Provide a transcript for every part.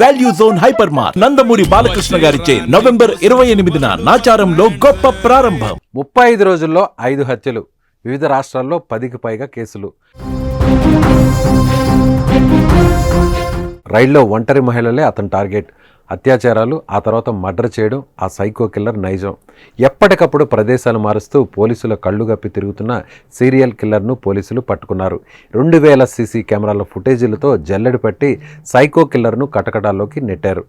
Value zone hyper mart Nandamuri Balakrishna గారిచే November 28న నాచారంలో గొప్ప ప్రారంభం. 35 రోజుల్లో 5 హత్యలు, వివిధ రాష్ట్రాల్లో 10కి పైగా కేసులు. రైల్లో ఒంటరి మహిళలే అతని టార్గెట్. అత్యాచారాలు, ఆ తర్వాత మర్డర్ చేయడం ఆ సైకో కిల్లర్ నైజం. ఎప్పటికప్పుడు ప్రదేశాలు మారుస్తూ పోలీసుల కళ్ళు గప్పి తిరుగుతున్న సీరియల్ కిల్లర్ను పోలీసులు పట్టుకున్నారు. 2000 సీసీ కెమెరాల ఫుటేజీలతో జల్లెడ పట్టి సైకో కిల్లర్ను కటకటాల్లోకి నెట్టారు.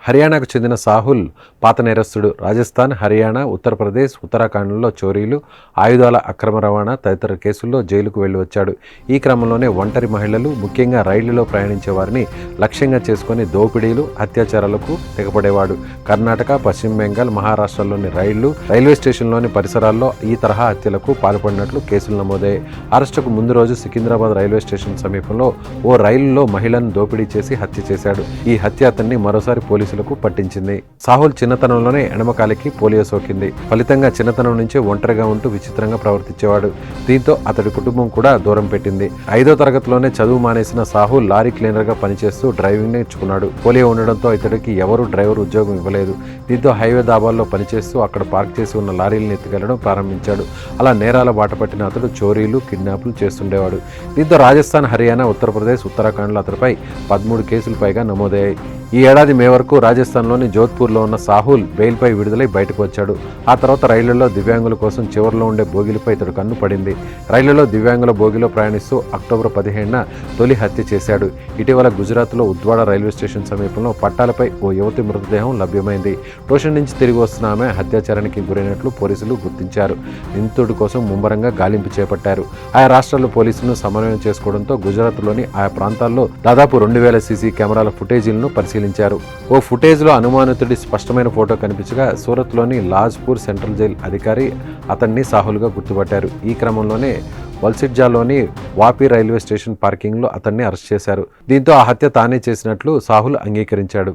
హర్యానాకు చెందిన సాహుల్ పాత నేరస్తుడు. రాజస్థాన్, హర్యానా, ఉత్తరప్రదేశ్, ఉత్తరాఖండ్లో చోరీలు, ఆయుధాల అక్రమ రవాణా తదితర కేసుల్లో జైలుకు వెళ్లి వచ్చాడు. ఈ క్రమంలోనే ఒంటరి మహిళలు, ముఖ్యంగా రైళ్లలో ప్రయాణించే వారిని లక్ష్యంగా చేసుకుని దోపిడీలు, అత్యాచారాలకు తెగపడేవాడు. కర్ణాటక, పశ్చిమ బెంగాల్, మహారాష్ట్రలోని రైల్వే స్టేషన్లోని పరిసరాల్లో ఈ తరహా హత్యలకు పాల్పడినట్లు కేసులు నమోదయ్యాయి. అరెస్టుకు ముందు రోజు సికింద్రాబాద్ రైల్వే స్టేషన్ సమీపంలో ఓ రైలులో మహిళను దోపిడీ చేసి హత్య చేశాడు. ఈ హత్య అతన్ని మరోసారి పోలీసులకు పట్టించింది. సాహుల్ చిన్నతనంలోనే ఎడమకాలికి పోలియో సోకింది. ఫలితంగా చిన్నతనం నుంచే ఒంటరిగా ఉంటూ విచిత్రంగా ప్రవర్తించేవాడు. దీంతో అతడి కుటుంబం కూడా దూరం పెట్టింది. 5వ తరగతిలోనే చదువు మానేసిన సాహుల్ లారీ క్లీనర్ గా పనిచేస్తూ డ్రైవింగ్ నేర్చుకున్నాడు. పోలియో ఉండడంతో ఇతడికి ఎవరూ డ్రైవర్ ఉద్యోగం ఇవ్వలేదు. దీంతో హైవే దాబాల్లో పనిచేస్తూ అక్కడ పార్క్ చేసి ఉన్న లారీలను ఎత్తుకెళ్లడం ప్రారంభించాడు. అలా నేరాల బాట పట్టిన అతడు చోరీలు, కిడ్నాప్లు చేస్తుండేవాడు. దీంతో రాజస్థాన్, హర్యానా, ఉత్తరప్రదేశ్, ఉత్తరాఖండ్లో అతడిపై 13 కేసులు పైగా నమోదయ్యాయి. ఈ ఏడాది మే వరకు రాజస్థాన్లోని జోధ్పూర్లో ఉన్న సాహుల్ బెయిల్పై విడుదలై బయటకు వచ్చాడు. ఆ తర్వాత రైళ్లలో దివ్యాంగుల కోసం చివరిలో ఉండే బోగిలపై ఇతడు కన్ను పడింది. రైళ్లలో దివ్యాంగుల బోగిలో ప్రయాణిస్తూ అక్టోబర్ 15న తొలి హత్య చేశాడు. ఇటీవల గుజరాత్లో ఉద్వాడ రైల్వే స్టేషన్ సమీపంలో పట్టాలపై ఓ యువతి మృతదేహం లభ్యమైంది. ట్యూషన్ నుంచి తిరిగి వస్తున్న ఆమె అత్యాచారానికి గురైనట్లు పోలీసులు గుర్తించారు. నిందితుడి కోసం ముమ్మరంగా గాలింపు చేపట్టారు. ఆయా రాష్ట్రాల పోలీసులను సమన్వయం చేసుకోవడంతో గుజరాత్లోని ఆయా ప్రాంతాల్లో దాదాపు 2000 సీసీ కెమెరాల ఫుటేజీలను పరిశీలించారు. ఓ ఫుటేజ్లో అనుమానితుడి స్పష్టమైన ఫోటో కనిపించగా సూరత్లోని లాజ్పూర్ సెంట్రల్ జైలు అధికారి అతన్ని సాహుల్గా గుర్తుపట్టారు. ఈ క్రమంలోనే వల్సిడ్జాలోని వాపి రైల్వే స్టేషన్ పార్కింగ్లో అతన్ని అరెస్ట్ చేశారు. దీంతో ఆ హత్య తానే చేసినట్లు సాహుల్ అంగీకరించాడు.